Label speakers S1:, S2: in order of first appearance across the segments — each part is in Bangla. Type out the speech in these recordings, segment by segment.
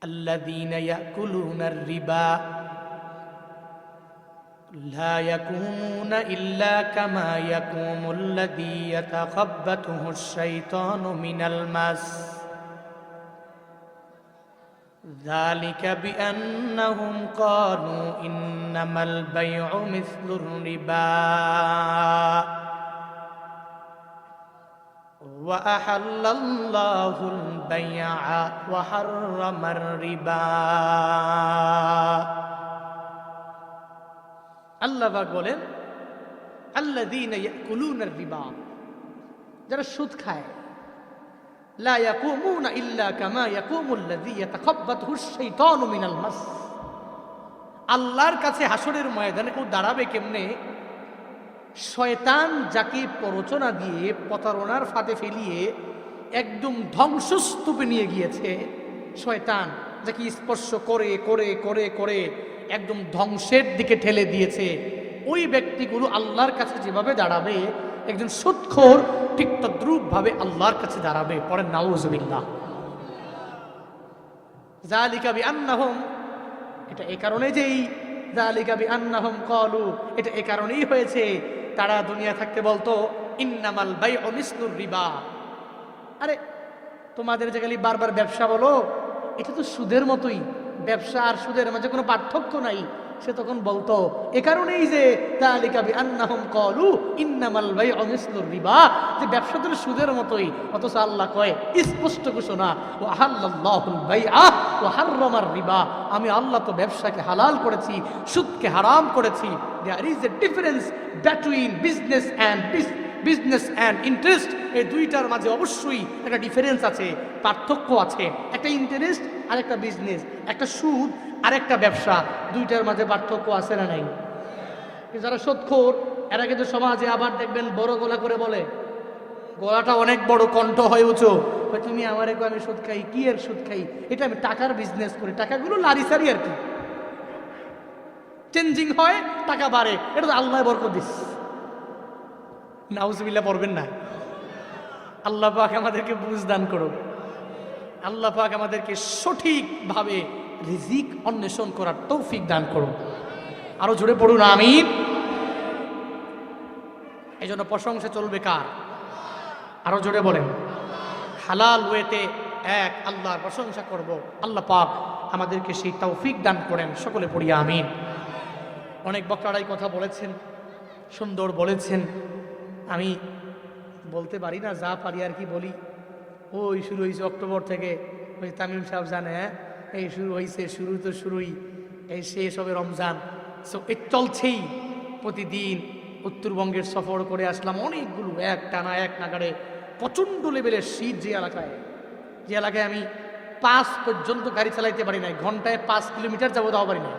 S1: আল্লাযীনা ইয়াকুলুনার রিবা লা ইয়াকুমুনা ইল্লা কামা ইয়াকুমুল্লাযী ইয়াতাখাব্বাতুহুশ শাইতানু মিনাল মাস যালিকা বিআন্নাহুম ক্বালু ইন্নামাল বাই'উ মিসলুর রিবা ওয়া আহাল্লাল্লাহুল বাই'a ওয়া হাররামার রিবা। আল্লাহ পাক বলেন আল্লাযীনা ইয়াকুলুনার রিবা, যারা সুদ খায়, লা ইয়াকুমুনা ইল্লা কামা ইয়াকুমুল্লাযী ইয়াতাখাব্বাতুহুশ শাইতানু মিনাল মাস। আল্লাহর কাছে হাসরের ময়দানে কেউ দাঁড়াবে কেমনে? শয়তান যাকে প্ররোচনা দিয়ে প্রতারণার ফাঁদে ফেলিয়ে একদম ধ্বংসস্তূপে নিয়ে গিয়েছে, শয়তান যাকে স্পর্শ করে করে করে করে একদম ধ্বংসের দিকে ঠেলে দিয়েছে, ওই ব্যক্তিগুলো আল্লাহর কাছে যেভাবে দাঁড়াবে, একজন সুদখোর ঠিক তদ্রূপভাবে আল্লাহর কাছে দাঁড়াবে। পরে নাউযুবিল্লাহ। যালিকা বিআন্নাহুম, এটা এই কারণে যেই যালিকা বিআন্নাহুম ক্বালু, এটা এই কারণেই হয়েছে, তারা দুনিয়া থাকতে বলতো ইন্নামাল বাই'উ মিসলুর রিবা। আরে তোমাদের যে খালি বারবার ব্যবসা বলো, এটা তো সুদের মতোই, ব্যবসা আর সুদের মাঝে কোনো পার্থক্য নাই। সে তখন বলতো এ কারণেই যে যালিকা বিআন্নাহুম ক্বালু ইন্নামাল বাই'উ মিসলুর রিবা, যে ব্যবসা তো সুদের মতোই। অথচ আল্লাহ কয় স্পষ্ট ঘোষণা, ওয়া আহাল্লাল্লাহুল বাই'আ ওয়া হাররামার রিবা, আমি আল্লাহ তো ব্যবসাকে হালাল করেছি, সুদকে হারাম করেছি। There is a difference between business and interest. এই দুইটার মাঝে অবশ্যই একটা ডিফারেন্স আছে, পার্থক্য আছে। একটা ইন্টারেস্ট আর একটা বিজনেস, একটা সুদ আর একটা ব্যবসা, দুইটার মাঝে পার্থক্য আছে না নাই? যারা সুদখোর এরা কিন্তু সমাজে আবার দেখবেন বড় গলা করে বলে, গলাটা অনেক বড়, কণ্ঠ হয়ে উঁচু, তুমি আমার একটু, আমি সুদ খাই। কি এর সুদ খাই? এটা আমি টাকার বিজনেস করি, টাকাগুলো লারিসারি আর কি, চেঞ্জিং হয়, টাকা বাড়ে, এটা তো আল্লাহ বরকত দিস। নাউজুবিল্লাহ পড়বেন না। আল্লাহ পাক আমাদেরকে বুঝ দান করুন, আল্লাহ পাক আমাদেরকে সঠিকভাবে রিজিক অন্বেষণ করার তৌফিক দান করুন। আরো জোরে পড়ুন আমিন। এই জন্য প্রশংসা চলবে কার? আরো জোরে বলেন। হালাল ওয়েতে এক আল্লাহর প্রশংসা করব। আল্লাহ পাক আমাদেরকে সেই তৌফিক দান করেন। সকলে পড়ি আমিন। অনেক বক্তারাই কথা বলেছেন, সুন্দর বলেছেন, আমি বলতে পারি না, যা পারি আর কি বলি। ওই শুরু হয়েছে অক্টোবর থেকে, ওই তামিম সাহেব জানে, হ্যাঁ এই শুরু হয়েছে, শুরু তো শুরুই, এই শেষ হবে রমজান। সো এই চলছেই, প্রতিদিন উত্তরবঙ্গের সফর করে আসলাম, অনেকগুলো এক টানা এক নাগাড়ে প্রচণ্ড লেভেলের শীত। যে এলাকায় আমি 5 পর্যন্ত গাড়ি চালাইতে পারি নাই, ঘন্টায় 5 কিলোমিটার যাবো তাও পারি না,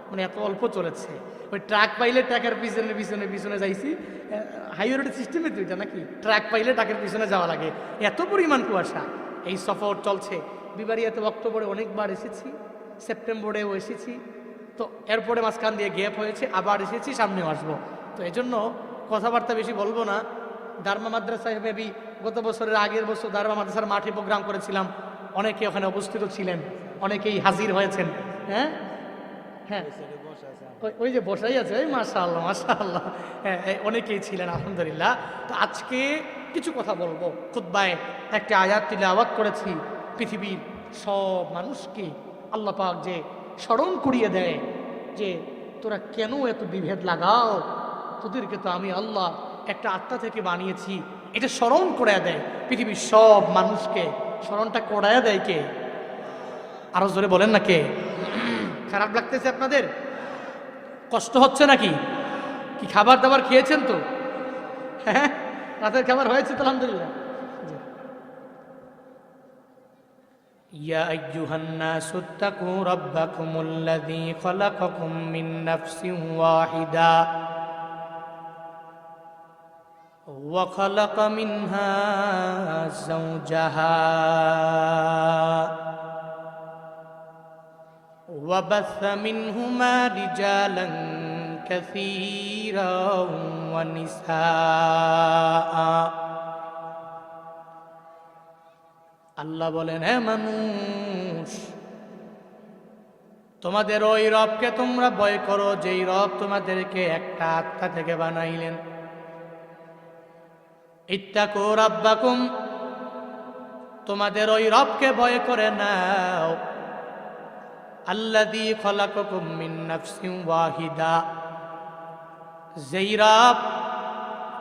S1: মানে এত অল্প চলেছে। ওই ট্রাক পাইলে ট্রাকের পিছনে পিছনে পিছনে যাইছি, হাইওয়ে রোডের সিস্টেমে তো এটা নাকি, ট্রাক পাইলে ট্রাকের পিছনে যাওয়া লাগে, এত পরিমাণ কুয়াশা। এই সফর চলছে। বিবারিয়াতে অক্টোবরে অনেকবার এসেছি, সেপ্টেম্বরেও এসেছি, তো এরপরে মাঝখান দিয়ে গ্যাপ হয়েছে, আবার এসেছি, সামনেও আসবো। তো এই জন্য কথাবার্তা বেশি বলবো না। দারমা মাদ্রাসায় মেবি গত বছরের আগের বছর দারমা মাদ্রাসার মাঠে প্রোগ্রাম করেছিলাম, অনেকে ওখানে উপস্থিত ছিলেন, অনেকেই হাজির হয়েছেন। হ্যাঁ হ্যাঁ, ওই যে বসাই আছে, মাশাআল্লাহ মাশাআল্লাহ, হ্যাঁ অনেকেই ছিলেন আলহামদুলিল্লাহ। তো আজকে কিছু কথা বলবো। খুতবায় একটা আয়াত তিলাওয়াত করেছি, পৃথিবীর সব মানুষকে আল্লাহ পাক যে স্মরণ করিয়ে দেয় যে তোরা কেন এত বিভেদ লাগাও, তোদেরকে তো আমি আল্লাহ একটা আত্মা থেকে বানিয়েছি, এটা স্মরণ করিয়ে দেয় পৃথিবীর সব মানুষকে। স্মরণটা করাইয়া দেয় কে? আরো জোরে বলেন না কে? খারাপ লাগতেছে আপনাদের? কষ্ট হচ্ছে নাকি? কি খাবার দাবার খেয়েছেন তো? হ্যাঁ, রাতের খাবার হয়েছে তো আলহামদুলিল্লাহ। ইয়া আইয়ুহান নাসু তাকু রাব্বাকুমুল্লাযী খালাকাকুম মিন নাফসিন ওয়াহিদা ওয়া খালাকা মিনহা যাওজাহা وبث منهما رجالا كثيرا ونساء। আল্লাহ বলেন, হে মানুষ, তোমাদের ওই রবকে তোমরা ভয় করো যেই রব তোমাদেরকে একটা আত্মা থেকে বানাইলেন। ইত্তাকু রাব্বাকুম, তোমাদের ওই রবকে ভয় করে নাও। আল্লাযী খলাকাকুম মিন নাফসিন ওয়াহিদা, যেই রব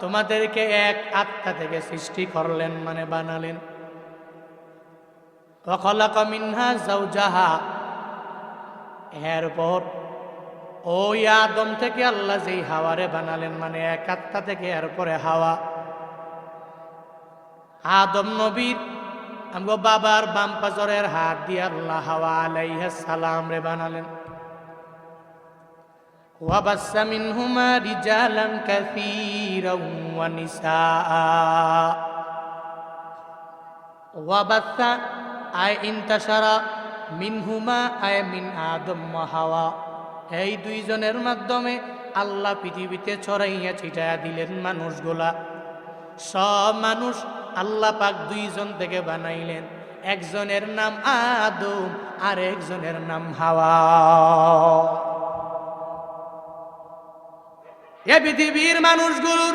S1: তোমাদেরকে এক আত্মা থেকে সৃষ্টি করলেন মানে বানালেন। ওয়া খলাকা মিনহা যাওজাহা, এরপর ওই আদম থেকে আল্লাহ যেই হাওয়ারে বানালেন মানে এক আত্মা থেকে এরপরে হাওয়া। আদম নবীর আমগো বাবার বাম পাজরের হাত দিয়ে আল্লাহ হাওয়া আলাইহিস সালাম রে বানালেন। ওয়া বাসসা মিনহুমা রিজালান কাসীরান ওয়া নিসাআ। ওয়া বাসসা আয় ইন্তাশারা, মিনহুমা আয় মিন আদম ওয়া হাওয়া, এই দুইজনের মাধ্যমে আল্লাহ পৃথিবীতে ছড়াইয়া ছিটাইয়া দিলেন মানুষগুলা। সব মানুষ আল্লাহ পাক দুইজন থেকে বানাইলেন, একজনের নাম আদম আর একজনের নাম হাওয়া। এ পৃথিবীর মানুষগুলোর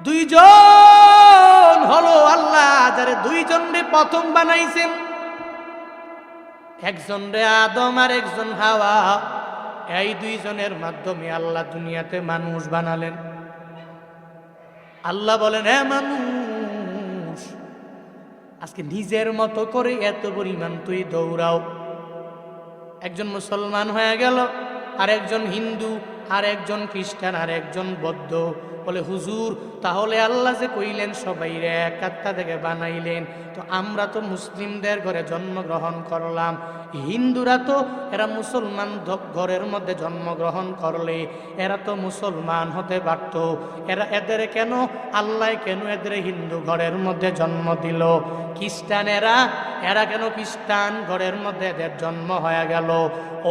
S1: দুইজন হলো আল্লাহ যারা দুইজনরে প্রথম বানাইছেন, একজন রে আদম আর একজন হাওয়া। এই দুইজনের মাধ্যমে আল্লাহ দুনিয়াতে মানুষ বানালেন। আল্লাহ বলেন, হ্যাঁ মানুষ, আজকে নিজের মতো করে এত পরিমাণ তুই দৌড়াও। একজন মুসলমান হয়ে গেল, আর একজন হিন্দু, আর একজন খ্রিস্টান, আর একজন বৌদ্ধ। বলে হুজুর, তাহলে আল্লাহ যে কইলেন সবাই এক আত্মা থেকে বানাইলেন, তো আমরা তো মুসলিমদের ঘরে জন্মগ্রহণ করলাম, হিন্দুরা তো এরা মুসলমান ঘরের মধ্যে জন্মগ্রহণ করলে এরা তো মুসলমান হতে পারত, এদের কেন আল্লাহ কেন এদের হিন্দু ঘরের মধ্যে জন্ম দিল? খ্রিস্টানেরা এরা কেন খ্রিস্টান ঘরের মধ্যে এদের জন্ম হয়ে গেল?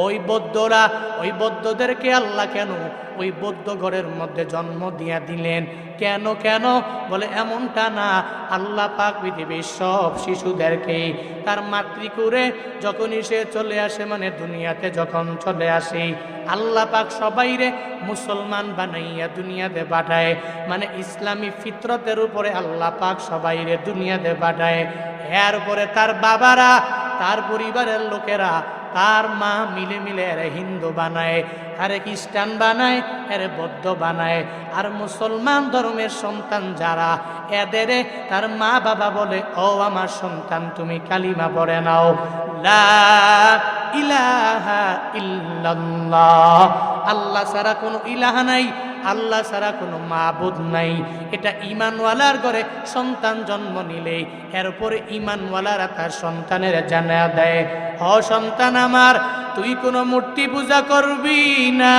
S1: ওই বৌদ্ধরা, ওই বৌদ্ধদেরকে আল্লাহ কেন ওই বৌদ্ধ ঘরের মধ্যে জন্ম দিয়া দিলেন? কেন কেন? বলে এমনটা না, আল্লাহ পাক পৃথিবীর সব শিশুদেরকে তার মাতৃকুরে যখনই সে চলে আসে, মানে দুনিয়াতে যখন চলে আসে, আল্লাহ পাক সবাইরে মুসলমান বানাইয়া দুনিয়াতে পাঠায়। মানে ইসলামী ফিতরতের উপরে আল্লাহ পাক সবাইরে দুনিয়াতে পাঠায়। এরপরে তার বাবারা, তার পরিবারের লোকেরা, তার মা মিলে মিলে এর হিন্দু বানায়, আরে খ্রিস্টান বানায়, এর বৌদ্ধ বানায়। আর মুসলমান ধর্মের সন্তান যারা, এদের তার মা বাবা বলে, ও আমার সন্তান তুমি কালিমা পড়ে নাও, লা ইলাহা ইল্লাল্লাহ, আল্লাহ ছাড়া কোনো ইলাহা নাই, আল্লাহ ছাড়া কোনো মাবুদ নাই। এটা ইমানওয়ালার ঘরে সন্তান জন্ম নিলে এরপরে ইমানওয়ালারা তার সন্তানের জানা দেয়, ও সন্তান আমার, তুই কোনো মূর্তি পূজা করবি না,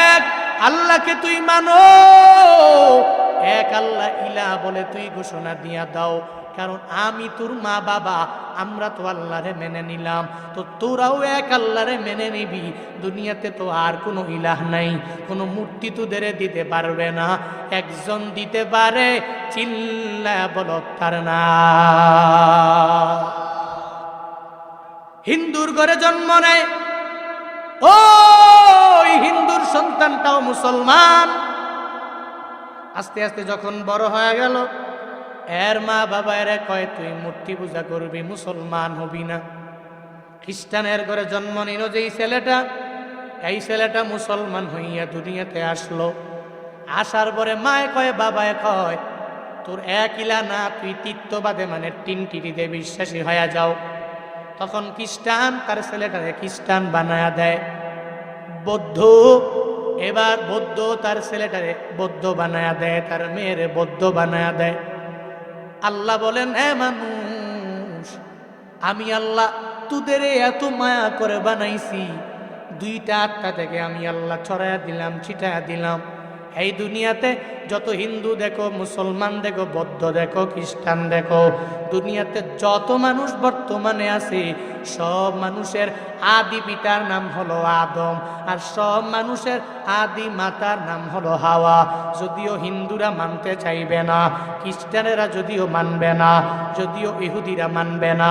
S1: এক আল্লাহকে তুই মানো, এক আল্লাহ ইলাহ বলে তুই ঘোষণা দিয়া দাও। কারণ আমি তোর মা বাবা, আমরা তো আল্লাহরে মেনে নিলাম, তো তোরাও এক আল্লাহরে মেনে নিবি। দুনিয়াতে তো আর কোনো ইলাহ নাই, কোনো মূর্তি তোদের দিতে পারবে না, একজন দিতে পারে, চিল্লা বলো তার না। হিন্দুর ঘরে জন্ম নেয়, ওই হিন্দুর সন্তানটাও মুসলমান। আস্তে আস্তে যখন বড় হয়ে গেল, এর মা বাবা এর কয় তুই মূর্তি পূজা করবি, মুসলমান হবি না। খ্রিস্টানের ঘরে জন্ম নিল যেই ছেলেটা, এই ছেলেটা মুসলমান হইয়া দুনিয়াতে আসলো। আসার পরে মায়ে কয়, বাবায় কয়, তোর এক ইলা না, তুই তিত্ববাদে মানে টিনটিটিতে বিশ্বাসী হয়ে যাও। তখন খ্রিস্টান তার ছেলেটারে খ্রিস্টান বানায়া দেয়। বৌদ্ধ, এবার বৌদ্ধ তার ছেলেটারে বৌদ্ধ বানায়া দেয়, তার মেয়েরে বৌদ্ধ বানায়া দেয়। আল্লাহ বলেন, হ্যাঁ মানুষ, আমি আল্লাহ তোদের এত মায়া করে বানাইছি, দুইটা আত্মা থেকে আমি আল্লাহ ছড়াইয়া দিলাম, ছিটাইয়া দিলাম। এই দুনিয়াতে যত হিন্দু দেখো, মুসলমান দেখো, বৌদ্ধ দেখো, খ্রিস্টান দেখো, দুনিয়াতে যত মানুষ বর্তমানে আছে সব মানুষের আদি পিতার নাম হলো আদম, আর সব মানুষের আদি মাতার নাম হলো হাওয়া। যদিও হিন্দুরা মানতে চাইবে না, খ্রিস্টানেরা যদিও মানবে না, যদিও ইহুদিরা মানবে না,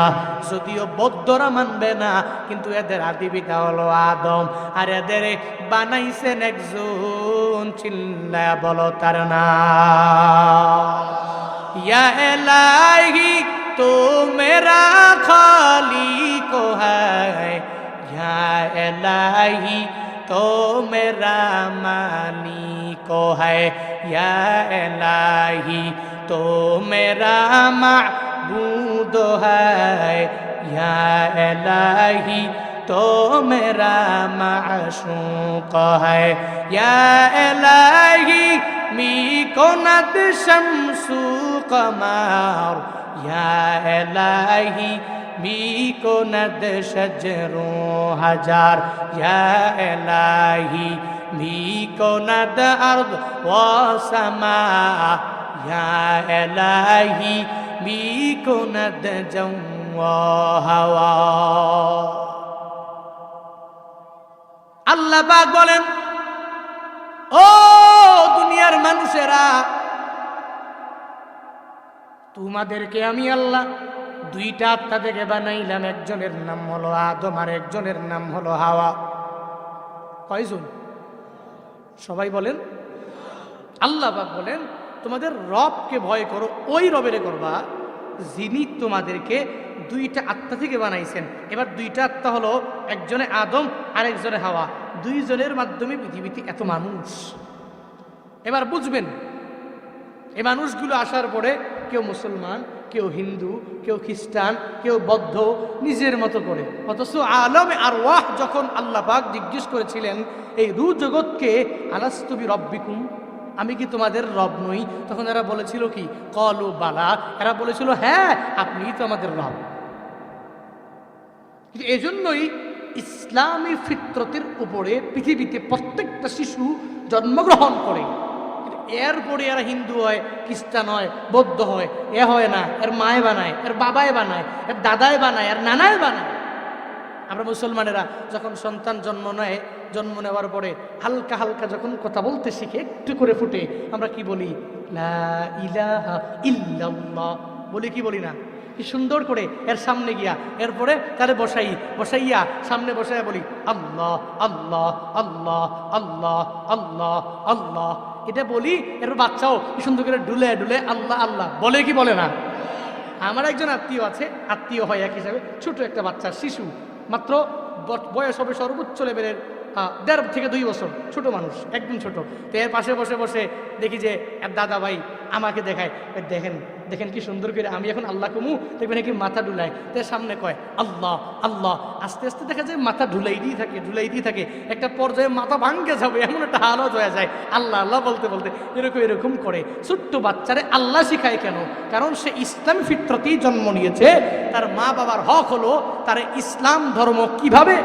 S1: যদিও বৌদ্ধরা মানবে না, কিন্তু এদের আদি পিতা হলো আদম, আর এদের বানাইছেন একজন, চিল্লায়া বলো তার নাম। ইয়া ইলাহি তো মেরা খালিক है, या इलाही तो मेरा मालिक है, या इलाही तो मेरा माबूद है, या इलाही तो मेरा माशूक है, या इलाही मी कोनत शम्सु कमर, या इलाही मी कोनत शजरो हजार, या इलाही मी कोनत अर्द व समा, या इलाही मी कोनत जौ व हवा। আল্লাহ পাক বলেন, ও দুনিয়ার মানুষেরা, তোমাদেরকে আমি আল্লাহ দুইটা আত্মা থেকে বানাইলাম, একজনের নাম হলো আদম আর একজনের নাম হলো হাওয়া। কয়জন? সবাই বলেন। আল্লাহ পাক বলেন, তোমাদের রবকে ভয় করো, ওই রবেরে করবা যিনি তোমাদেরকে দুইটা আত্মা থেকে বানাইছেন। এবার দুইটা আত্মা হলো, একজনে আদম আর একজনে হাওয়া, দুইজনের মাধ্যমে পৃথিবীতে এত মানুষ। এবার বুঝবেন, এই মানুষগুলো আসার পরে কেউ মুসলমান, কেউ হিন্দু, কেউ খ্রিস্টান, কেউ বৌদ্ধ, নিজের মতো করে। অথচ আলমে আরওয়াহ যখন আল্লাহ পাক জিজ্ঞেস করেছিলেন এই রু জগৎকে, আলাস্তু বিরব্বিকুম, আমি কি তোমাদের রব নই, তখন এরা বলেছিল কি, কলু বালা, এরা বলেছিল হ্যাঁ আপনিই তো আমাদের রব। কিন্তু এজন্যই ইসলামী ফিতরতের উপরে পৃথিবীতে প্রত্যেকটা শিশু জন্মগ্রহণ করে, এরপরে এরা হিন্দু হয়, খ্রিস্টান হয়, বৌদ্ধ হয়, এ হয় না, এর মায় বানায়, এর বাবায় বানায়, এর দাদায় বানায়, এর নানায় বানায়। আমরা মুসলমানেরা যখন সন্তান জন্ম নেয়, জন্ম নেওয়ার পরে হালকা হালকা যখন কথা বলতে শিখে, একটু করে ফুটে, আমরা কি বলি, লা ইলাহা ইল্লাল্লাহ বলি, কি বলি না? কি সুন্দর করে এর সামনে গিয়া, এরপরে তারে বসাইয়া সামনে বসাইয়া বলি আল্লাহ আল্লাহ আল্লাহ আল্লাহ আল্লাহ আল্লাহ, এটা বলি। এর বাচ্চাও কি সুন্দর করে ডুলে ডুলে আল্লাহ আল্লাহ বলে, কি বলে না? আমার একজন আত্মীয় আছে, আত্মীয় হয় এক হিসাবে, ছোট একটা বাচ্চা, শিশু, মাত্র বয়স হবে সর্বোচ্চ লেভেলের 1.5 থেকে 2 বছর, ছোট মানুষ, একদম ছোট। তো এর পাশে বসে বসে দেখি যে এক দাদা ভাই আমাকে দেখায়, দেখেন দেখেন কি সুন্দর করে আমি এখন আল্লাহ কমু, দেখবেন কি মাথা ডুলায়, তো সামনে কয় আল্লাহ আল্লাহ, আস্তে আস্তে দেখা যায় মাথা ঢুলাই দিয়ে থাকে, একটা পর্যায়ে মাথা ভাঙ্গে যাবে এমন একটা হালত হয়ে যায়, আল্লাহ আল্লাহ বলতে বলতে এরকম করে। ছোট্ট বাচ্চারে আল্লাহ শিখায় কেন? কারণ সে ইসলামী ফিতরতেই জন্ম নিয়েছে। তার মা বাবার হক হলো তার ইসলাম ধর্ম কিভাবে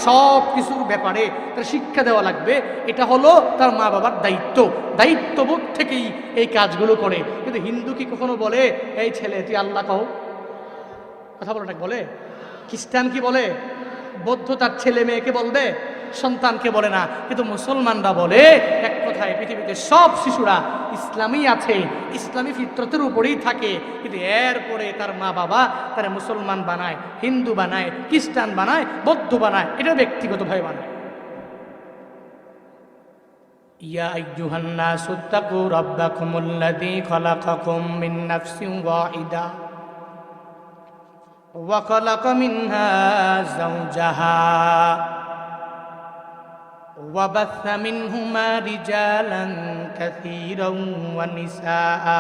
S1: সব কিছুর ব্যাপারে তার শিক্ষা দেওয়া লাগবে, এটা হলো তার মা বাবার দায়িত্ব। দায়িত্ববোধ থেকেই এই কাজগুলো করে। কিন্তু হিন্দু কি কখনো বলে এই ছেলে তুই আল্লাহ কও? কথা বলে না, বলে? খ্রিস্টান কি বলে? বৌদ্ধ তার ছেলে মেয়েকে বলবে, সন্তানকে বলে না। কিন্তু মুসলমানরা বলে, এক কথায় পৃথিবীতে সব শিশুরা ইসলামী আছে, ইসলামী ফিতরতের উপরেই থাকে। কিন্তু এরপরে তার মা বাবা তারা মুসলমান বানায়, হিন্দু বানায়, খ্রিস্টান বানায়, বৌদ্ধ বানায়, এটা ব্যক্তিগতভাবে বানায়। ইয়া আইয়ুহান নাসু তাকু রাব্বাকুমুল্লাযী খালাকাকুম মিন নাফসিন ওয়াহিদা ওয়া খালাকা মিনহা যাওজাহা ওয়া বাসসা মিনহুমা রিজালান কাসীরান ওয়া নিসাআ।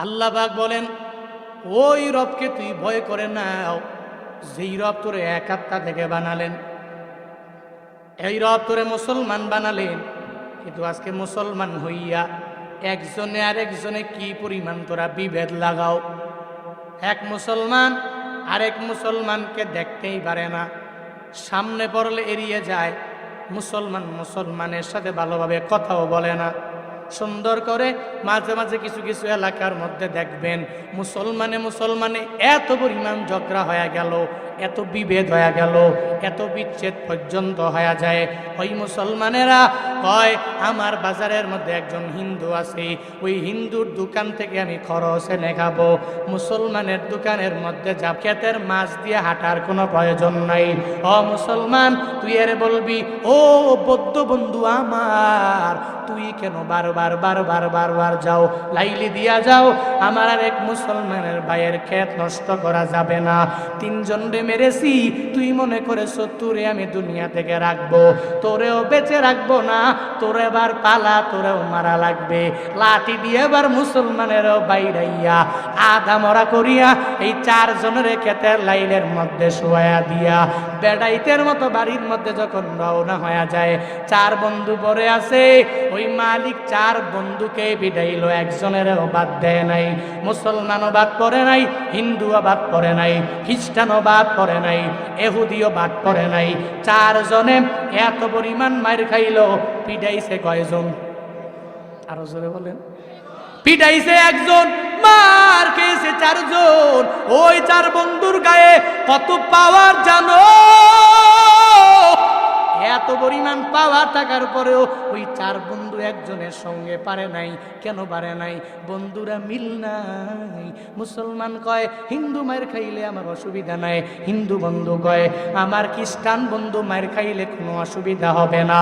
S1: আল্লাহ পাক বলেন, ওই রবকে তুই ভয় করে নাও যেই রব তোরে এক আত্মা থেকে বানালেন, এই রব তোরে মুসলমান বানালেন। কিন্তু আজকে মুসলমান হইয়া একজনে আরেকজনে কি পরিমাণ তোরা বিভেদ লাগাও। এক মুসলমান আরেক মুসলমানকে দেখতেই পারে না, সামনে পড়লে এড়িয়ে যায়, মুসলমানের সাথে ভালোভাবে কথাও বলে না। সুন্দর করে মাঝে মাঝে কিছু কিছু এলাকার মধ্যে দেখবেন মুসলমানে এত পরিমাণ ঝগড়া হয়ে গেল, এত বিভেদ হয়ে গেল, এত বিচ্ছেদ পর্যন্ত হয়ে যায়। ওই মুসলমানেরা কয় আমার বাজারের মধ্যে একজন হিন্দু আছে, ওই হিন্দুর দোকান থেকে আমি খরচ এনে খাবো। মুসলমানের দোকানের মধ্যে যা ক্ষেতের মাছ দিয়ে হাঁটার কোনো প্রয়োজন নাই। ও মুসলমান, তুই এর বলবি ও বৌদ্ধ বন্ধু আমার, তুই কেন বারবার যাও, লাইলি দিয়া যাও, আমার আর এক মুসলমানের ভাইয়ের ক্ষেত নষ্ট করা যাবে না। তিনজন রে মেরেছি, তুই মনে করেছো তোরে আমি দুনিয়া থেকে রাখবো? তোরেও বেঁচে রাখবো না, তোরে এবার পালা, তোরেও মারা লাগবে। লাঠি দিয়ে এবার মুসলমানেরও বাইরাইয়া আধা মরা করিয়া এই চারজনের ক্ষেতের লাইলের মধ্যে শোয়া দিয়া বেড়াইতের মতো বাড়ির মধ্যে যখন রওনা হয়ে যায়, চার বন্ধু পরে আছে। ওই মালিক চার বন্ধুকে বিদাইল, একজনেরও বাদ দেয় নাই। মুসলমানও বাদ পড়ে নাই, হিন্দুও বাদ পড়ে নাই, খ্রিস্টানও বাদ পড়ে নাই, এহুদিও বাদ পড়ে নাই। চারজনে এত পরিমাণ মার খাইল। পিটাইছে কয়জন? আরো জোরে বলেন। পিটাইছে একজন, মার খেয়েছে চারজন। ওই চার বন্ধুর গায়ে কত পাওয়ার জানো? এত পরিমাণ পাওয়ার থাকার পরেও ওই চার বন্ধু একজনের সঙ্গে পারে নাই। কেন পারে নাই? বন্ধুরা মিল নাই। মুসলমান কয় হিন্দু মায়ের খাইলে আমার অসুবিধা নাই, হিন্দু বন্ধু কয় আমার খ্রিস্টান বন্ধু মায়ের খাইলে কোনো অসুবিধা হবে না।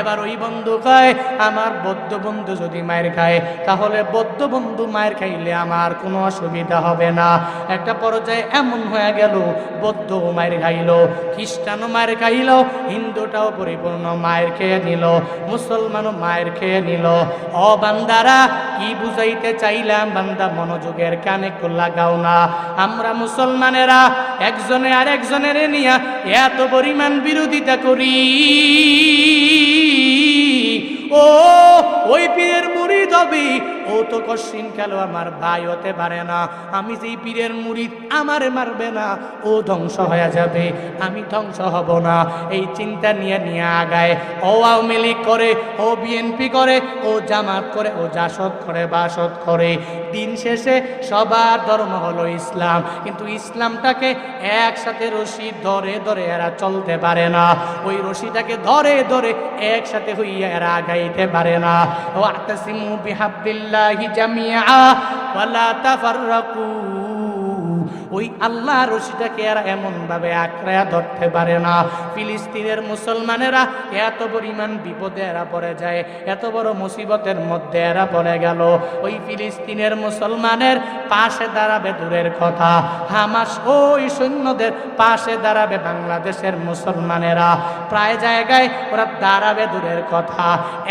S1: এবার ওই বন্ধু কয় আমার বৌদ্ধ বন্ধু যদি মায়ের খায় তাহলে বৌদ্ধ বন্ধু মায়ের খাইলে আমার কোনো অসুবিধা হবে না। একটা পর্যায়ে এমন হয়ে গেল বৌদ্ধ মায়ের খাইল, খ্রিস্টানও মায়ের খাইল, হিন্দুটাও পরিপূর্ণ মায়ের খেয়ে নিল, মুসলমানও মায়ের খেয়ে নিল। ও বান্দারা, কি বুঝাইতে চাইলাম? বান্দা মনোযোগের কানে লাগাও না। আমরা মুসলমানেরা একজনে আর একজনের নিয়ে এত পরিমাণ বিরোধিতা করি। ও ওই পীরের মুরিদ হবে, ও তো কশিন কালো আমার ভাই হতে পারে না। আমি যেই পীরের মুরিদ, আমারে মারবে না, ও ধ্বংস হয়ে যাবে, আমি ধ্বংস হব না। এই চিন্তা নিয়ে আগায়। ও আওয়ামী লীগ করে, ও বিএনপি করে, ও জামাত করে, ও জাসদ করে, বাসদ করে, দিন শেষে সবার ধর্ম হলো ইসলাম। কিন্তু ইসলামটাকে একসাথে রশি ধরে ধরে এরা চলতে পারে না। ওই রশিটাকে ধরে ধরে একসাথে হইয়া এরা আগাইতে পারে না। ওয়াতাসিমু বিহাবলিল্লাহি জামিআ ওয়ালা তাফাররাকু। ওই আল্লাহ রশিটাকে এরা এমন ভাবে আঁকড়ায়া ধরতে পারে না। ফিলিস্তিনের মুসলমানেরা এত পরিমাণ বিপদে এরা পড়ে যায়, এত বড় মুসিবতের মধ্যে এরা পড়ে গেল। ওই ফিলিস্তিনের মুসলমানের পাশে দাঁড়াবে দূরের কথা, হামাস ওই সৈন্যদের পাশে দাঁড়াবে বাংলাদেশের মুসলমানেরা। প্রায় জায়গায় ওরা দাঁড়াবে দূরের কথা,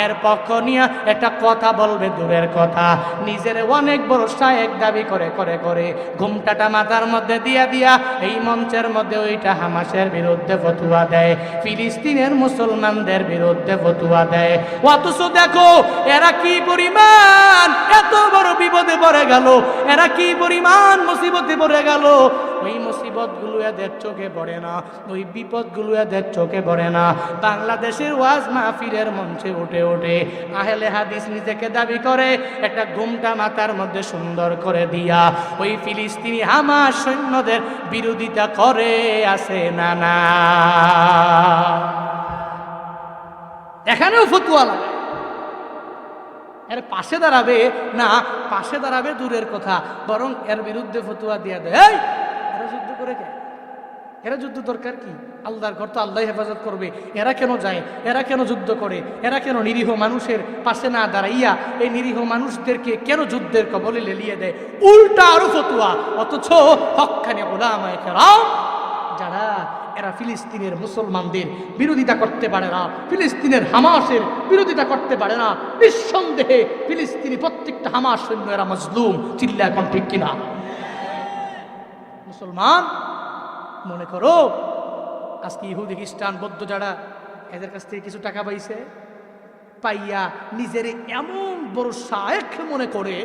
S1: এর পক্ষ নিয়ে একটা কথা বলবে দূরের কথা। নিজের অনেক বড় শায়েক দাবি করে করে করে ঘুমটাটা মাথার মধ্যে দিয়া এই মঞ্চের মধ্যে ওইটা হামাসের বিরুদ্ধে ফতুয়া দেয়, ফিলিস্তিনের মুসলমানদের বিরুদ্ধে ফতুয়া দেয়। অথচ দেখো এরা কি পরিমাণ এত বড় বিপদে পড়ে গেল, এরা কি পরিমাণ মুসিবতে পড়ে গেল। ওই মুসিবতগুলো এদের চোখে পড়ে না, ওই বিপদগুলো এদের চোখে পড়ে না। বাংলাদেশের ওয়াজ মাহফিলের মঞ্চে উঠে উঠে আহলে হাদিস নিজেকে দাবি করে, একটা ঘুমটা মাথার মধ্যে সুন্দর করে দিয়া ওই ফিলিস্তিনি হামাস সৈন্যদের বিরোধিতা করে আছে না না? এখানেও ফতুয়া লাগে। এর পাশে দাঁড়াবে না, পাশে দাঁড়াবে দূরের কথা, বরং এর বিরুদ্ধে ফতুয়া দিয়ে দেয়। এই এরা যুদ্ধ করে কে? এরা যুদ্ধ দরকার কি? আল্লাহর ঘর তো আল্লাহ হেফাজত করবে, এরা কেন যায়? এরা কেন যুদ্ধ করে? এরা কেন নিরীহ মানুষের পাশে না দাঁড়াইয়া এই নিরীহ মানুষদেরকে কেন যুদ্ধের কবলে লেলিয়ে দেয়? উল্টা আরো ফতুয়া। অথচ হক্কানি উলামায়ে কেরাম যারা এরা ফিলিস্তিনের মুসলমানদের বিরোধিতা করতে পারে না, ফিলিস্তিনের হামাসের বিরোধিতা করতে পারে না। নিঃসন্দেহে ফিলিস্তিনি প্রত্যেকটা হামাস সৈন্য এরা মজলুম। চিল্লা এখন ঠিক কিনা? মুসলমান মনে করো আজকে ইহুদি খ্রিস্টান বৌদ্ধ যারা এদের কাছ থেকে কিছু টাকা পাইছে, পাইয়া নিজের এমন বড় শায়েখ মনে করে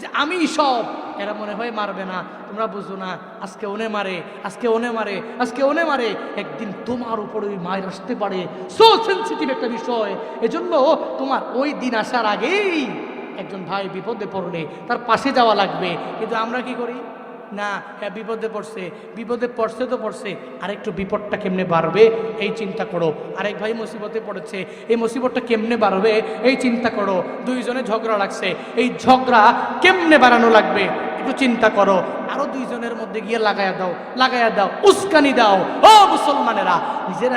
S1: যে আমি সব, এরা মনে হয় মারবে না, তোমরা বুঝো না, আজকে ওনে মারে, আজকে ওনে মারে, আজকে ওনে মারে, একদিন তোমার উপরে ওই মায়ের আসতে পারে। সো সেন্সিটিভ একটা বিষয়। এজন্য তোমার ওই দিন আসার আগেই একজন ভাই বিপদে পড়লে তার পাশে যাওয়া লাগবে। কিন্তু আমরা কি করি? না, হ্যাঁ বিপদে পড়ছে তো পড়ছে, আরেকটু বিপদটা কেমনে বাড়বে এই চিন্তা করো। আরেক ভাই মুসিবতে পড়েছে, এই মুসিবতটা কেমনে বাড়বে এই চিন্তা করো। দুইজনে ঝগড়া লাগছে, এই ঝগড়া কেমনে বাড়ানো লাগবে একটু চিন্তা করো। আরো দুইজনের মধ্যে গিয়ে লাগায়া দাও, উস্কানি দাও। ও মুসলমানেরা,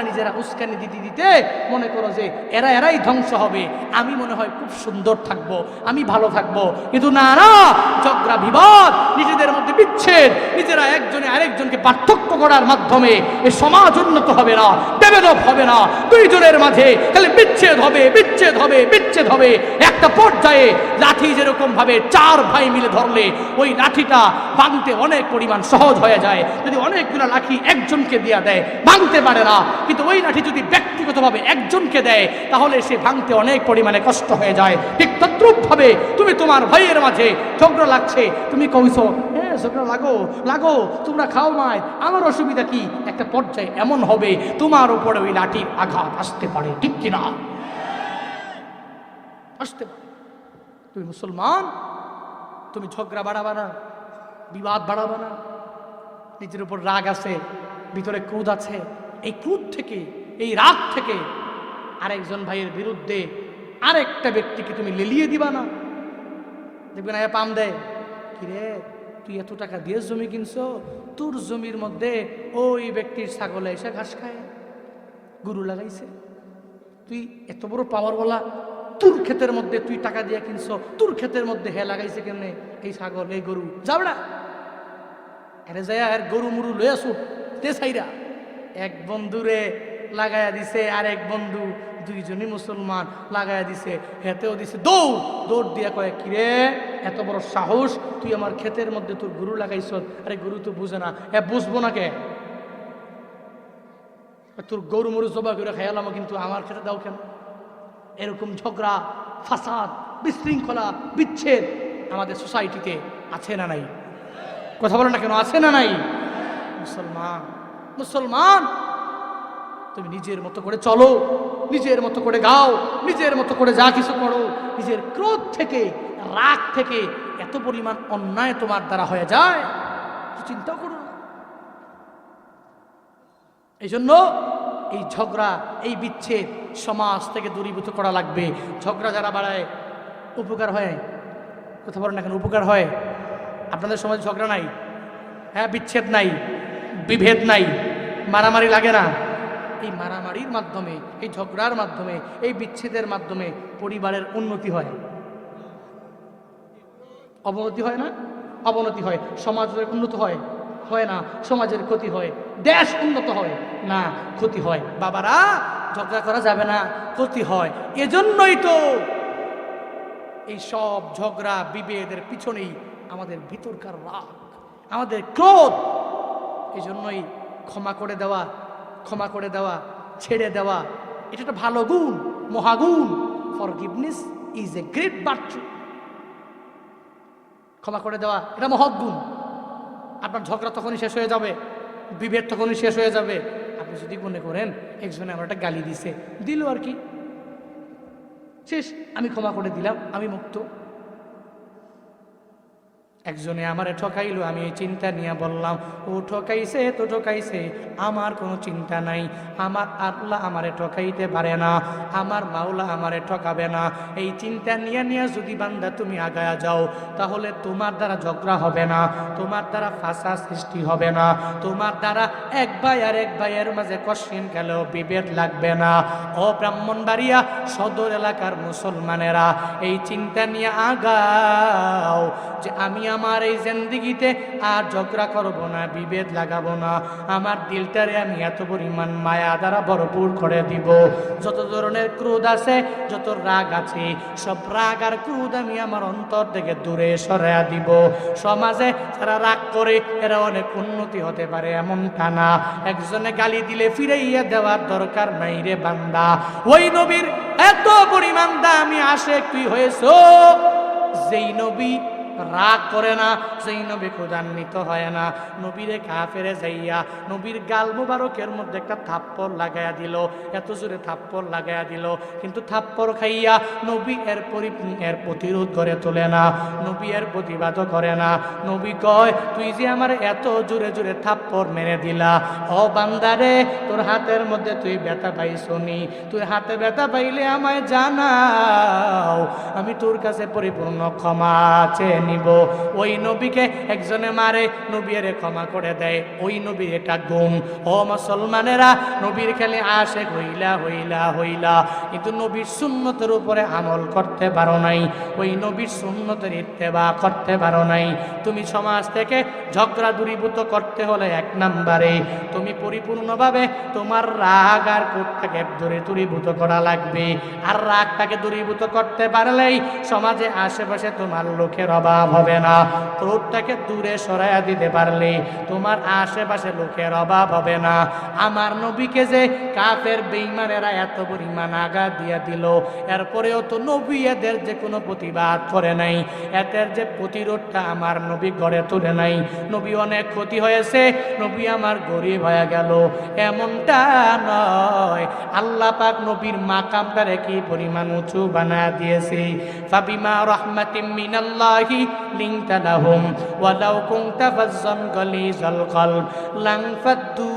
S1: নিজেরা উস্কানি দিতে দিতে মনে করো যে এরাই ধ্বংস হবে, আমি মনে হয় খুব সুন্দর থাকবো, আমি ভালো থাকবো। কিন্তু না, ঝগড়া বিবাদ, নিজেদের মধ্যে বিচ্ছেদ, নিজেরা একজনে আরেকজনকে পার্থক্য করার মাধ্যমে এ সমাজ উন্নত হবে না, ডেভেলপ হবে না। দুইজনের মাঝে খালি বিচ্ছেদ হবে। একটা পর্যায়ে লাঠি যেরকম ভাবে চার ভাই মিলে ধরলে ওই লাঠিটা ভাঙতে অনেক পরিমাণ সহজ হয়ে যায়। যদি অনেকগুলো লাঠি একজনকে দিয়া দেয় ভাঙতে পারে না, কিন্তু ওই লাঠি যদি ব্যক্তিগতভাবে একজনকে দেয় তাহলে সে ভাঙতে অনেক পরিমাণে কষ্ট হয়ে যায়। ঠিক তদ্রূপ ভাবে তুমি তোমার ভাইয়ের মাঝে ঝগড়া লাগছে, তুমি কইছো হ্যাঁ ঝগড়া লাগো, তোমরা খাও মায়, আমার অসুবিধা কি? একটা পর্যায়ে এমন হবে তোমার উপরে ওই লাঠির আঘাত আসতে পারে, ঠিক কিনা? আসতে পারে। তুমি মুসলমান, তুমি ঝগড়া বাড়াবা না, বিবাদ বাড়াবা না। নিজের উপর রাগ আছে, ভিতরে ক্রোধ আছে, এই ক্রোধ থেকে, এই রাগ থেকে আরেকজন ভাইয়ের বিরুদ্ধে আরেকটা ব্যক্তিকে তুমি লেলিয়ে দিবা না। দেখবে না পাম দেয়, কিরে তুই এত টাকা দিয়ে জমি কিনছো, তোর জমির মধ্যে ওই ব্যক্তির ছাগলে এসে ঘাস খায়, গরু লাগাইছে, তুই এত বড় পাওয়ারওয়ালা, তোর ক্ষেতের মধ্যে তুই টাকা দিয়ে কিনছো, তোর ক্ষেতের মধ্যে হে লাগাইছে কেমনে এই ছাগল এই গরু, যাবড়া আরে যায় আর গরু মুরু লয়ে আসু তে সাইরা এক বন্ধুরে লাগাইয়া দিছে, আর এক বন্ধু দুইজনই মুসলমান লাগাইয়া দিছে, হেতেও দিছে দৌড় দিয়া কয়ে কিরে এত বড় সাহস, তুই আমার ক্ষেতের মধ্যে তোর গরু লাগাইছ। আরে গরু তো বুঝে না, বুঝবো না কে? তোর গরু মরু জবা করে খাইলাম, কিন্তু আমার ক্ষেতে দাও কেন? এরকম ঝগড়া, ফাসাদ, বিশৃঙ্খলা, বিচ্ছেদ আমাদের সোসাইটিতে আছে না নাই? কথা বলো না কেন, আছে না নাই? মুসলমান তুমি নিজের মতো করে চলো, নিজের মতো করে গাও, নিজের মতো করে যা কিছু করো। নিজের ক্রোধ থেকে, রাগ থেকে এত পরিমাণ অন্যায় তোমার দ্বারা হয়ে যায়, চিন্তা করো না। এই জন্য এই ঝগড়া, এই বিচ্ছেদ সমাজ থেকে দূরীভূত করা লাগবে। ঝগড়া যারা বাড়ায় উপকার হয়, কথা বলেন না কেন, উপকার হয়? আপনাদের সমাজে ঝগড়া নাই, হ্যাঁ বিচ্ছেদ নাই, বিভেদ নাই, মারামারি লাগে না। এই মারামারির মাধ্যমে, এই ঝগড়ার মাধ্যমে, এই বিচ্ছেদের মাধ্যমে পরিবারের উন্নতি হয়, অবনতি হয় না? অবনতি হয়। সমাজের উন্নত হয় না? সমাজের ক্ষতি হয়। দেশ উন্নত হয় না, ক্ষতি হয়। বাবারা, ঝগড়া করা যাবে না, ক্ষতি হয়। এজন্যই তো এই সব ঝগড়া বিভেদের পিছনেই আমাদের ভিতরকার রাগ, আমাদের ক্রোধ। এই জন্যই ক্ষমা করে দেওয়া, ছেড়ে দেওয়া, এটা একটা ভালো গুণ, মহাগুণ। Forgiveness is a great virtue. ক্ষমা করে দেওয়া এটা মহৎ গুণ। আপনার ঝগড়া তখনই শেষ হয়ে যাবে, বিভেদ তখনই শেষ হয়ে যাবে। আপনি যদি মনে করেন একজনে আমার একটা গালি দিল আর কি, শেষ, আমি ক্ষমা করে দিলাম, আমি মুক্ত। একজনে আমারে ঠকাইলো, আমি এই চিন্তা নিয়ে বললাম ও ঠকাইছে তো ঠকাইছে, আমার কোনো চিন্তা নাই, আমার আল্লাহ আমারে ঠকাইতে পারে না, আমার মাওলা আমারে ঠকাবে না। এই চিন্তা নিয়ে যদি বান্দা তুমি আগায়া যাও, তাহলে তোমার দ্বারা ঝগড়া হবে না, তোমার দ্বারা ফাঁসা সৃষ্টি হবে না, তোমার দ্বারা এক ভাই আর এক ভাইয়ের মাঝে কষ্টিন গেলেও বিভেদ লাগবে না। ও ব্রাহ্মণবাড়িয়া সদর এলাকার মুসলমানেরা, এই চিন্তা নিয়ে আগাও যে আমি আমার এই জিন্দেগিতে আর ঝগড়া করব না, বিভেদ লাগাবো না, আমার দিলটারে আমি এত পরিমাণ মায়া দ্বারা ভরপুর করে দিব। যত ধরনের ক্রোধ আছে, যত রাগ আছে, সব রাগ আর ক্রোধ আমি আমার অন্তর থেকে দূরে সরাইয়া দিব। সমাজে যারা রাগ করে এরা অনেক উন্নতি হতে পারে এমনটা না। একজনে গালি দিলে ফিরাইয়া দেওয়ার দরকার নাই রে বান্দা। ওই নবীর এত পরিমাণ দামি আশিক তুই হয়েছো, যেই নবী রাগ করে না, যেই নবী ক্রোধান্বিত হয় না, নবীরে কাফেরে যাইয়া নবীর গাল মুবারকের মধ্যে একটা থাপ্পড় লাগাইয়া দিল, এত জোরে থাপ্পড় লাগাইয়া দিল, কিন্তু থাপ্পড় খাইয়া নবী এর প্রতিরোধ করে তোলে না, নবী এর প্রতিবাদও করে না। নবী কয়, তুই যে আমার এত জোরে জোরে থাপ্পড় মেরে দিলা, ও বান্দারে তোর হাতের মধ্যে তুই ব্যথা পাইছনি, তুই হাতে ব্যথা পাইলে আমায় জানাও, আমি তোর কাছে পরিপূর্ণ ক্ষমা চেয়ে নিব। ওই নবীকে একজনে মারে, নবী এর ক্ষমা করে দেয়, ওই নবীর এটা গুণ। ও মুসলমানেরা, নবীর খালি আশেক হইলা হইলা হইলা, কিন্তু নবীর সুন্নতের উপরে আমল করতে পারো নাই, ওই নবীর সুন্নতের ইত্তেবা করতে পারো নাই। তুমি সমাজ থেকে ঝগড়া দূরীভূত করতে হলে এক নম্বরে তুমি পরিপূর্ণভাবে তোমার রাগ আর ক্রোধটাকে দূরীভূত করা লাগবে। আর রাগটাকে দূরীভূত করতে পারলেই সমাজে আশেপাশে তোমার লোকের অভাব হবে না। ক্রোধটাকে দূরে সরাইয়া দিতে পারলে তোমার আশেপাশে লোকের অভাব হবে না। আমার নবীকে যে কাফের বেঈমানেরা এত পরিমাণ আঘাত দিয়া দিল, এরপরেও তো নবী এদের যে কোনো প্রতিবাদ করে নাই, এদের যে প্রতিরোধটা আমার নবী গড়ে তোলে নাই। নবী অনেক ক্ষতি হয়েছে, নবী আমার গরিব হয়ে গেল, এমনটা নয়। আল্লাহ পাক নবীর মাকামটারে কি পরিমাণ উঁচু বানায় দিয়েছে। ফাবিমা রাহমাতিম মিনাল্লাহি লিনতা লাহুম ওয়ালাউ কুনতা ফাজ্জান গালিজাল কলব লানফাদ্দু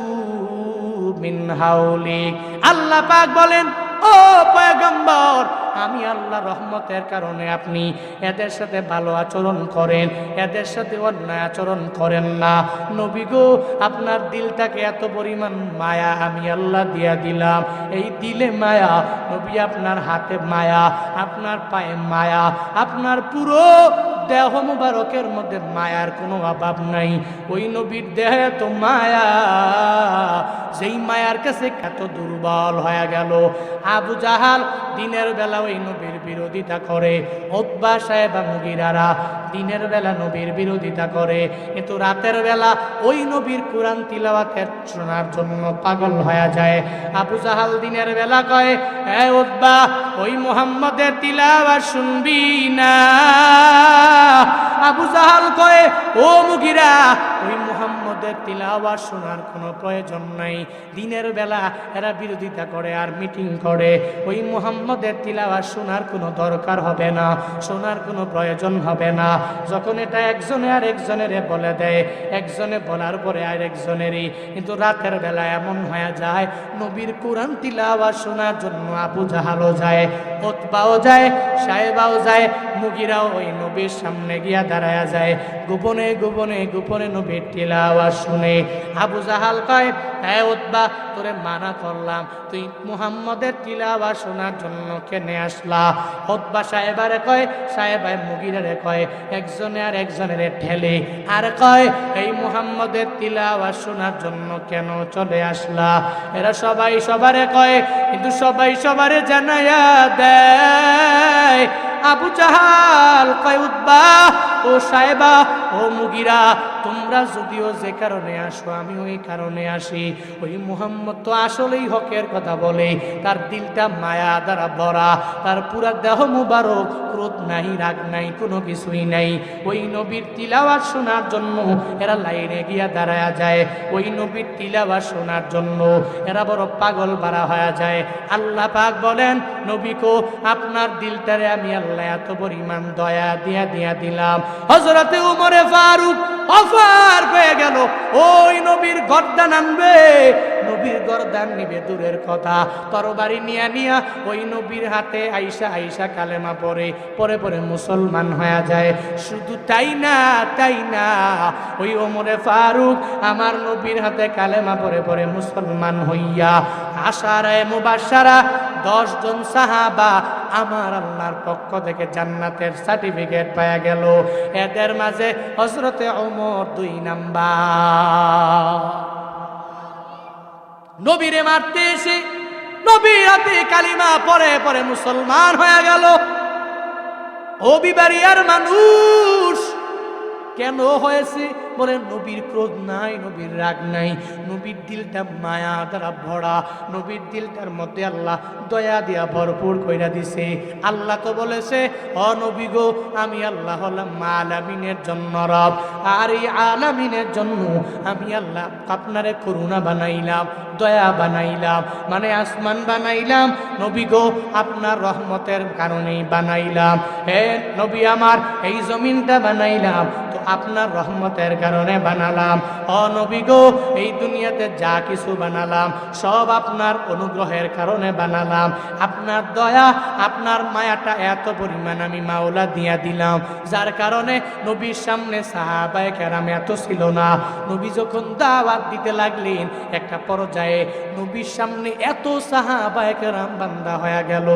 S1: মিন হাওলিক। আল্লাহ পাক বলেন, ও পয়গম্বর, আমি আল্লাহ রহমতের কারণে আপনি এদের সাথে ভালো আচরণ করেন, এদের সাথে অন্যায় আচরণ করেন না। নবী গো, আপনার দিলটাকে এত পরিমাণ মায়া আমি আল্লাহ দিয়া দিলাম, এই দিলে মায়া, নবী আপনার হাতে মায়া, আপনার পায়ে মায়া, আপনার পুরো দেহ মুবারকের মধ্যে মায়ার কোনো অভাব নাই। ওই নবীর দেহে তো মায়া, যেই মায়ার কাছে কত দুর্বল হয়ে গেল। আবু জাহাল দিনের বেলা ওই নবীর বিরোধিতা করে, উতবা সাহেবা মুগিরারা দিনের বেলা নবীর বিরোধিতা করে, কিন্তু রাতের বেলা ওই নবীর কোরআন তিলাওয়াতের শোনার জন্য পাগল হয়ে যায়। আবু জাহাল দিনের বেলা কয়, এ উতবা, ওই মুহাম্মদের তিলাওয়াত শুনবি না? আবু জাহাল কয়, ও মুগিরা, ওই মুহাম্মদের তিলাওয়াত শোনার কোনো প্রয়োজন নাই। দিনের বেলা এরা বিরোধিতা করে আর মিটিং করে, ওই মুহাম্মদের তিলাওয়াত শোনার কোনো দরকার হবে না, শোনার কোনো প্রয়োজন হবে না। যখন এটা একজনে আর একজনের বলে দেয়, একজনে বলার পরে আর একজনেরই, কিন্তু রাতের বেলা এমন হয়ে যায় নবীর কোরআন তিলাওয়াত শোনার জন্য আবু জাহালও যায়, উতবাও যায়, সাহেবাও যায়, মুগিরাও ওই নবীর সামনে গিয়া দাঁড়ায়া যায়, গোপনে গোপনে গোপনে নবীর তিলাওয়াত শুনে। আবু জাহাল কয়, হ্যাঁ উতবা, তোরে মানা করলাম, তুই মুহাম্মদের তিলাওয়াত শোনার জন্য কেনে আসলা? উতবা সাহেবারে কয়, সাহেবাই মুগিরারে কয়, একজনে আর একজনের ঠেলে আর কয়, এই মুহাম্মদের তিলাওয়াত শোনার জন্য কেন চলে আসলা? এরা সবাই সবারে কয়, কিন্তু সবাই সবারে জানায়া দেয়। আবু জাহাল কয়, উতবা, ও সাহেবা, ও মুগিরা, তোমরা যদিও যে কারণে আসো আমি ওই কারণে আসি। ওই মুহাম্মদ তো আসলেই হকের কথা বলে, তার দিলটা মায়া দ্বারা ভরা, তার পুরা দেহ মুবারক ক্রোধ নাই, রাগ নাই, কোনো কিছুই নাই। ওই নবীর তিলাওয়াত শোনার জন্য এরা লাইনে গিয়া দাঁড়ায়া যায়, ওই নবীর তিলাওয়াত শোনার জন্য এরা বড় পাগল বাড়া হয়ে যায়। আল্লাহ পাক বলেন, নবী কো, আপনার দিলটারে আমি আল্লাহ এত পরিমাণ দয়া দিয়া দিয়া দিলাম। হযরতে উমরে ফারুক অফার পেয়ে গেল, ওই নবীর গর্দান আনবে, নবীর গর্দান নিবে দূরের কথা, তরবারি নিয়া নিয়া ওই নবীর হাতে আইসা আইসা কালেমা পড়ে পরে পরে মুসলমান হয়ে যায়। শুধু তাই না, তাই না, ওই ওমরে ফারুক আমার নবীর হাতে কালেমা পরে পরে মুসলমান হইয়া আশারায়ে মুবাশশারা 10 জন সাহাবা আমার আল্লাহর পক্ষ থেকে জান্নাতের সার্টিফিকেট পাওয়া গেল। এদের মাঝে হযরতে ওমর 2 নাম্বার। নবীরে মারতে এসে নবীর হাতে কালিমা পরে পরে মুসলমান হয়ে গেল। ও বিবারিয়ার মানুষ, কেন হয়েছে? বলে নবীর ক্রোধ নাই, নবীর রাগ নাই, নবীর দিলটা মায়া দ্বারা ভরা, নবীর দিলটার মধ্যে আল্লাহ দয়া দিয়া ভরপুর কইরা দিছে। আল্লাহ তো বলেছে, ও নবী গো, আমি আল্লাহ হলাম আলামিনের জন্য রব, আর এই আলামিনের জন্য আমি আল্লাহ আপনারে করুণা বানাইলাম, দয়া বানাইলাম, মানে আসমান বানাইলাম। নবী গো, আপনার রহমতের কারণেই বানাইলাম। হে নবী আমার, এই জমিনটা বানাইলাম তো আপনার রহমতের কারণে বানালাম। ও নবী গো, এই দুনিয়াতে যা কিছু বানালাম সব আপনার অনুগ্রহের কারণে বানালাম। আপনার দয়া, আপনার মায়াটা এত পরিমাণ আমি মাওলা দিয়া দিলাম, যার কারণে নবীর সামনে সাহাবায়ে কেরাম এত ছিল না। নবী যখন দাওয়াত দিতে লাগলেন, একটা পর্যায়ে নবীর সামনে এত সাহাবায়ে কেরাম বান্দা হয়ে গেল।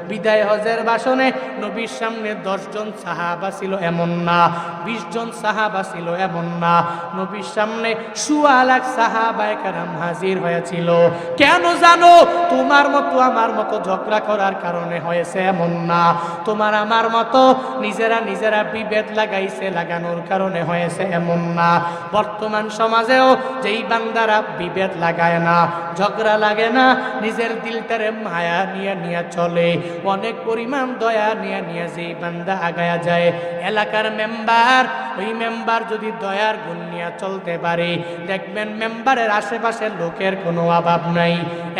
S1: বিদায় হজের ভাষণে নবীর সামনে 10 জন সাহাবা ছিল এমন না, 20 জন সাহাবা ছিল এমন না, নবীর সামনে 1.25 লাখ সাহাবায়ে কেরাম হাজির হয়েছিল। কেন জানো? তোমার মতো আমার মতো ঝগড়া করার কারণে হয়েছে এমন না, তোমার আমার মতো নিজেরা বিভেদ লাগানোর কারণে হয়েছে এমন না। বর্তমান সমাজেও যেই বান্দারা বিভেদ লাগায় না, ঝগড়া লাগে না, নিজের দিলটারে মায়া নিয়ে চলে, অনেক পরিমাণ দয়া নিয়ে যেই বান্দা আগায়া যায়, এলাকার মেম্বার, ওই মেম্বার যদি দয়ার গুণ নিয়ে চলতে পারে, দেখবেন মেম্বারের আশেপাশের লোকের কোনো অভাব নাই।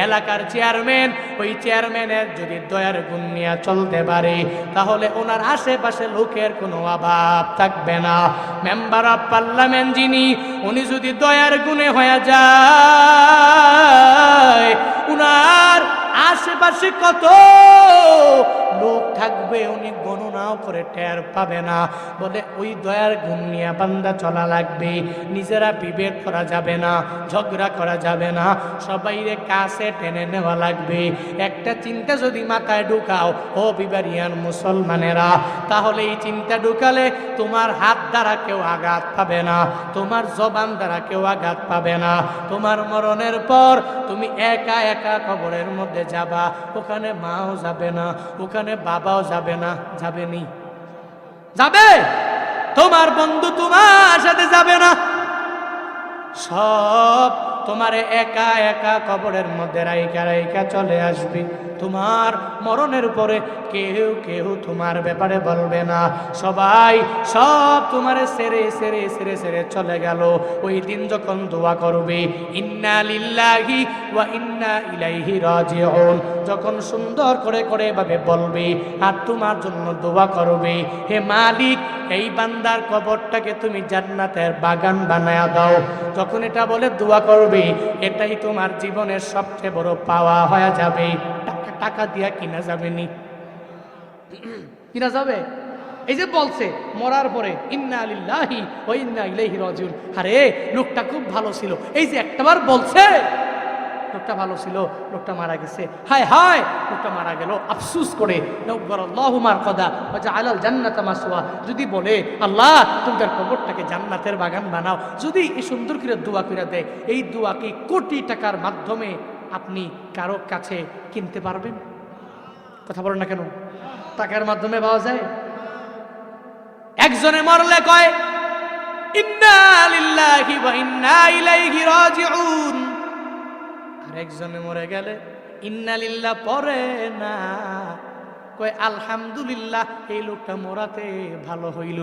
S1: এলাকার চেয়ারম্যান, ওই চেয়ারম্যানের যদি দয়ার গুণ নিয়ে চলতে পারে, তাহলে ওনার আশেপাশে লোকের কোনো অভাব থাকবে না। মেম্বার অফ পার্লামেন্ট যিনি, উনি যদি দয়ার গুণে হয়ে যায়, উনার আশেপাশে কত লোক থাকবে উনি গণনাও করে টের পাবে না। বলে ওই দয়ার গুণ নিয়ে বান্দা চলা লাগবে, নিজেরা বিভেদ করা যাবে না, ঝগড়া করা যাবে না, সবাইরে কাছে টেনে নেওয়া লাগবে। একটা চিন্তা যদি মাথায় ঢুকাও ও বিবারিয়ান মুসলমানেরা, তাহলে এই চিন্তা ঢুকালে তোমার হাত দ্বারা কেউ আঘাত পাবে না, তোমার জবান দ্বারা কেউ আঘাত পাবে না। তোমার মরণের পর তুমি একা একা কবরের মধ্যে যাবা, ওখানে মাও যাবে না, ওখানে বাবাও যাবে না। যাবে নি? যাবে? তোমার বন্ধু তোমার সাথে যাবে না, সব তোমারে একা একা কবরের মধ্যে রাইকা চলে আসবে। তোমার মরণের পরে কেউ তোমার ব্যাপারে বলবে না, সবাই সব তোমারে সেরে চলে গেল। ওই দিন যখন দোয়া করবে, ইন্না লিল্লাহি ওয়া ইন্না ইলাইহি রাজিউন, যখন সুন্দর করে এভাবে বলবে আর তোমার জন্য দোয়া করবে, হে মালিক, এই বান্দার কবরটাকে তুমি জান্নাতের বাগান বানায়া দাও। যখন এটা বলে দোয়া করবে, এটাই তোমার জীবনের সবচেয়ে বড় পাওয়া হয়ে যাবে। টাকা দিয়া কিনা যাবে নি? কিনা যাবে? এই যে বলছে মরার পরে ইন্না লিল্লাহি ওয়া ইন্না ইলাইহি রাজিউন, আরে লোকটা খুব ভালো ছিল, এই যে একটাবার বলছে লোকটা ভালো ছিল, লোকটা মারা গেছে, হায় হায় লোকটা মারা গেল, আফসুস করে নব্বরাল্লাহু মারকাদা ওয়া জাআলাল জান্নাতা মাসওয়া, যদি বলে আল্লাহ তুমি তার কবরটাকে জান্নাতের বাগান বানাও, যদি এই সুন্দর করে দোয়া করে দেয়, এই দোয়াকে কোটি টাকার মাধ্যমে আপনি কারো কাছে কিনতে পারবেন? কথা বলেন না কেন? টাকার মাধ্যমে পাওয়া যায়। একজনে মরলে কয় ইন্না লিল্লাহি ওয়া ইন্না ইলাইহি রাজিউন, আর একজনে মরে গেলে ইন্না লিল্লাহ পড়ে না, কয় আলহামদুলিল্লাহ এই লোকটা মরাতে ভালো হইল।